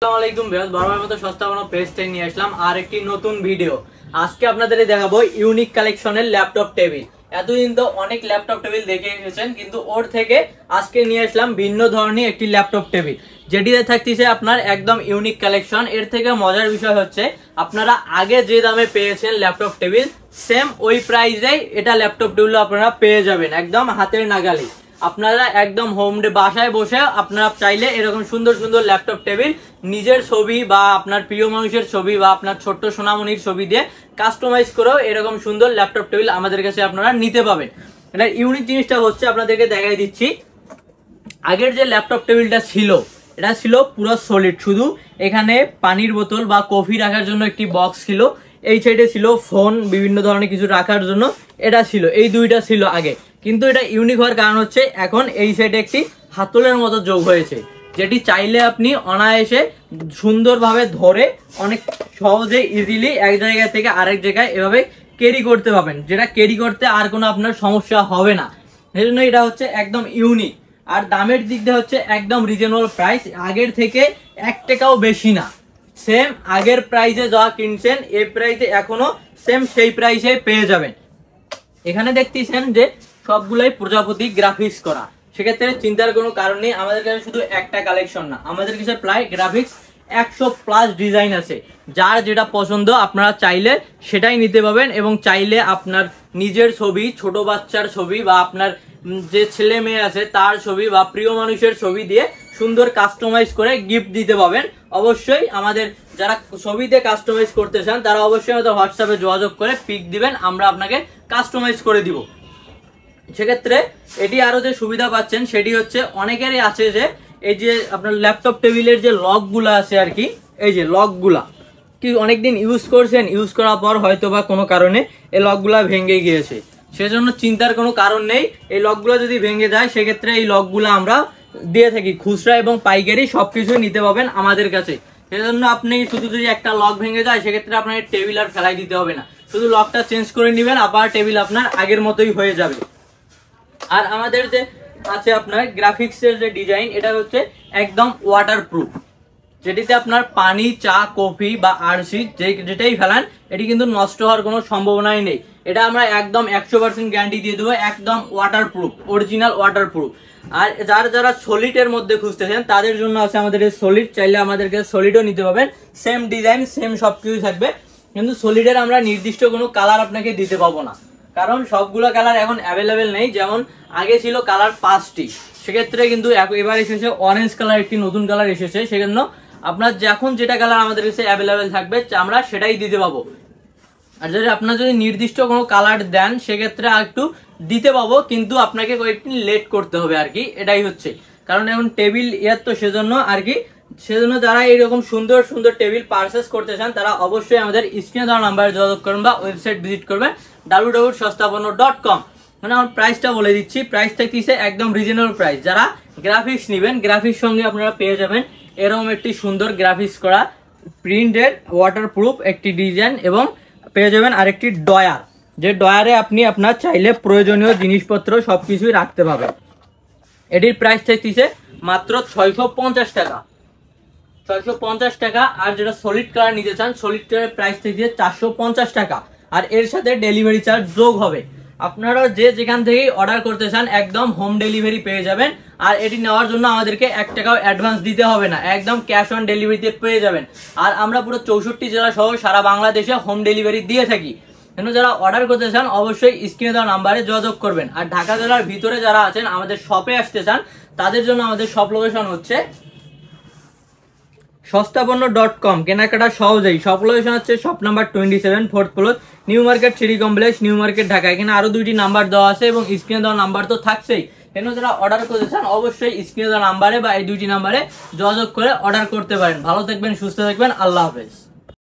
আসসালামু আলাইকুম ভিউয়ার্স, বরাবরের মতো সস্তা বানো পেজ থেকে নিয়ে আসলাম আর একটি নতুন ভিডিও। আজকে আপনাদের দেখাবো ইউনিক কালেকশনের ল্যাপটপ টেবিল। এতদিন তো অনেক ল্যাপটপ টেবিল দেখে এসেছেন, কিন্তু ওর থেকে আজকে নিয়ে আসলাম ভিন্ন ধরনের একটি ল্যাপটপ টেবিল, যেটিতে থাকতেছে আপনার একদম ইউনিক কালেকশন। এর থেকে মজার বিষয় হচ্ছে আপনারা আগে যে দামে পেয়েছেন ল্যাপটপ টেবিল, সেম ওই প্রাইসেই এটা ল্যাপটপ টেবিল আপনারা পেয়ে যাবেন একদম হাতের নাগালে। আপনারা একদম বাসায় বসে আপনারা চাইলে এরকম সুন্দর সুন্দর ল্যাপটপ টেবিল নিজের ছবি বা আপনার প্রিয় মানুষের ছবি বা আপনার ছোট্ট সোনামণির ছবি দিয়ে কাস্টমাইজ করেও এরকম সুন্দর ল্যাপটপ টেবিল আমাদের কাছে আপনারা নিতে পাবেন। এটা ইউনিক জিনিসটা হচ্ছে আপনাদেরকে দেখাই দিচ্ছি। আগের যে ল্যাপটপ টেবিলটা ছিল এটা ছিল পুরো সলিড, শুধু এখানে পানির বোতল বা কফি রাখার জন্য একটি বক্স ছিল, এই সাইডে ছিল ফোন বিভিন্ন ধরনের কিছু রাখার জন্য এটা ছিল, এই দুইটা ছিল আগে। কিন্তু এটা ইউনিক হওয়ার কারণ হচ্ছে এখন এই সাইডে একটি হাতলের মতো যোগ হয়েছে, যেটি চাইলে আপনি অনায়াসে সুন্দরভাবে ধরে অনেক সহজে ইজিলি এক জায়গা থেকে আরেক জায়গায় এভাবে ক্যারি করতে পারবেন, যেটা ক্যারি করতে আর কোনো আপনার সমস্যা হবে না। এই জন্য এটা হচ্ছে একদম ইউনিক। আর দামের দিক দিয়ে হচ্ছে একদম রিজনেবল প্রাইস, আগের থেকে 1 টাকাও বেশি না। সেম আগের প্রাইসে যা কিনছেন এই প্রাইসে এখনো সেম সেই প্রাইসে পেয়ে যাবেন। এখানে দেখতেছেন যে সবগুলাই প্রজাপতি গ্রাফিক্স করা, সেক্ষেত্রে চিন্তার কোনো কারণ নেই। আমাদের কাছে শুধু একটা কালেকশন না, আমাদের কাছে প্রায় গ্রাফিক্স 100+ ডিজাইন আছে। যার যেটা পছন্দ আপনারা চাইলে সেটাই নিতে পাবেন, এবং চাইলে আপনার নিজের ছবি, ছোট বাচ্চার ছবি বা আপনার যে ছেলে মেয়ে আছে তার ছবি বা প্রিয় মানুষের ছবি দিয়ে সুন্দর কাস্টমাইজ করে গিফট দিতে পাবেন। অবশ্যই আমাদের যারা ছবিতে কাস্টমাইজ করতে চান তারা অবশ্যই আমাদের হোয়াটসঅ্যাপে যোগাযোগ করে পিক দিবেন, আমরা আপনাকে কাস্টমাইজ করে দিব। সেক্ষেত্রে এটি আরো যে সুবিধা পাচ্ছেন সেটি হচ্ছে অনেকেরই আছে যে এই যে আপনার ল্যাপটপ টেবিলের যে লকগুলা আছে আর কি, এই যে লকগুলা কি অনেকদিন ইউজ করছেন, ইউজ করার পর হয়তো বা কোনো কারণে এই লকগুলা ভেঙে গিয়েছে, সেজন্য চিন্তার কোনো কারণ নেই। এই লকগুলো যদি ভেঙে যায় সেক্ষেত্রে এই লকগুলো আমরা দিয়ে থাকি, খুচরা এবং পাইকারি সবকিছুই নিতে পাবেন আমাদের কাছে। সেজন্য আপনি শুধু যদি একটা লক ভেঙে যায় সেক্ষেত্রে আপনার টেবিল আর ফেলাই দিতে হবে না, শুধু লকটা চেঞ্জ করে নেবেন, আবার টেবিল আপনার আগের মতোই হয়ে যাবে। আর আমাদের যে আছে আপনার গ্রাফিক্সের যে ডিজাইন, এটা হচ্ছে একদম ওয়াটারপ্রুফ, যেটিতে আপনার পানি, চা, কফি বা আরসি যেটাই ফেলান এটি কিন্তু নষ্ট হওয়ার কোনো সম্ভাবনাই নেই। এটা আমরা একদম 100% গ্যারান্টি দিয়ে দেবো, একদম ওয়াটারপ্রুফ, অরিজিনাল ওয়াটারপ্রুফ। আর যারা সলিডের মধ্যে খুঁজতেছেন তাদের জন্য আছে আমাদের এই সলিড, চাইলে আমাদেরকে সলিডও নিতে পারবেন, সেম ডিজাইন সেম সব কিছু থাকবে, কিন্তু সলিডের আমরা নির্দিষ্ট কোনো কালার আপনাকে দিতে পাবো না, কারণ সবগুলো কালার এখন অ্যাভেলেবেল নেই। যেমন আগে ছিল কালার 5টি, সেক্ষেত্রে কিন্তু এবার এসেছে অরেঞ্জ কালার, একটি নতুন কালার এসেছে, সেজন্য আপনার যখন যেটা কালার আমাদের কাছে অ্যাভেলেবেল থাকবে আমরা সেটাই দিতে পাবো। আর যদি আপনার যদি নির্দিষ্ট কোনো কালার দেন সেক্ষেত্রে একটু দিতে পাবো, কিন্তু আপনাকে কয়েকদিন লেট করতে হবে আর কি, এটাই হচ্ছে কারণ এখন টেবিল তো সেজন্য আর কি। সেজন্য যারা এইরকম সুন্দর সুন্দর টেবিল পারচেস করতে চান তারা অবশ্যই আমাদের স্ক্রিনে দেওয়া নাম্বারে যোগাযোগ করবেন বা ওয়েবসাইট ভিজিট করবেন www.সস্তাপণ্য.com। মানে আমার প্রাইসটা বলে দিচ্ছি, প্রাইস থাকতেছে একদম রিজনেবল প্রাইস। যারা গ্রাফিক্স নেবেন, গ্রাফিক্স সঙ্গে আপনারা পেয়ে যাবেন এরকম একটি সুন্দর গ্রাফিক্স করা প্রিন্টেড ওয়াটারপ্রুফ একটি ডিজাইন, এবং পেয়ে যাবেন আরেকটি ডয়ার, যে ডয়ারে আপনি আপনার চাইলে প্রয়োজনীয় জিনিসপত্র সবকিছুই রাখতে পাবেন। এটির প্রাইস থাকতেছে মাত্র 650 টাকা, 650 টাকা। আর যেটা সলিড কালার নিতে চান সলিড কালারের প্রাইস থাকতেছে 450 টাকা, আর এর সাথে ডেলিভারি চার্জ যোগ হবে। আপনারা যে যেখান থেকেই অর্ডার করতে চান একদম হোম ডেলিভারি পেয়ে যাবেন। আর এটি নেওয়ার জন্য আমাদেরকে 1 টাকাও অ্যাডভান্স দিতে হবে না, একদম ক্যাশ অন ডেলিভারিতে পেয়ে যাবেন। আর আমরা পুরো 64 জেলা সহ সারা বাংলাদেশে হোম ডেলিভারি দিয়ে থাকি। কিন্তু যারা অর্ডার করতে চান অবশ্যই স্ক্রিনে দেওয়া নাম্বারে যোগাযোগ করবেন। আর ঢাকা জেলার ভিতরে যারা আছেন আমাদের শপে আসতে চান তাদের জন্য আমাদের শপ লোকেশন হচ্ছে সস্তাপণ্য.com, কেনাকাটা সহজেই। শপ লোকেশন হচ্ছে shop number 27, 4th floor, new market city complex, new market, Dhaka. এখানে আরো 2টি নাম্বার দেওয়া আছে এবং স্ক্রিনে দেওয়া নাম্বার তো থাকছেই। কেন যারা অর্ডার করতে চান অবশ্যই স্ক্রিনে দেওয়া নাম্বারে বা এই 2টি নাম্বারে যোগাযোগ করে অর্ডার করতে পারেন। ভালো থাকবেন, সুস্থ থাকবেন, আল্লাহ হাফেজ।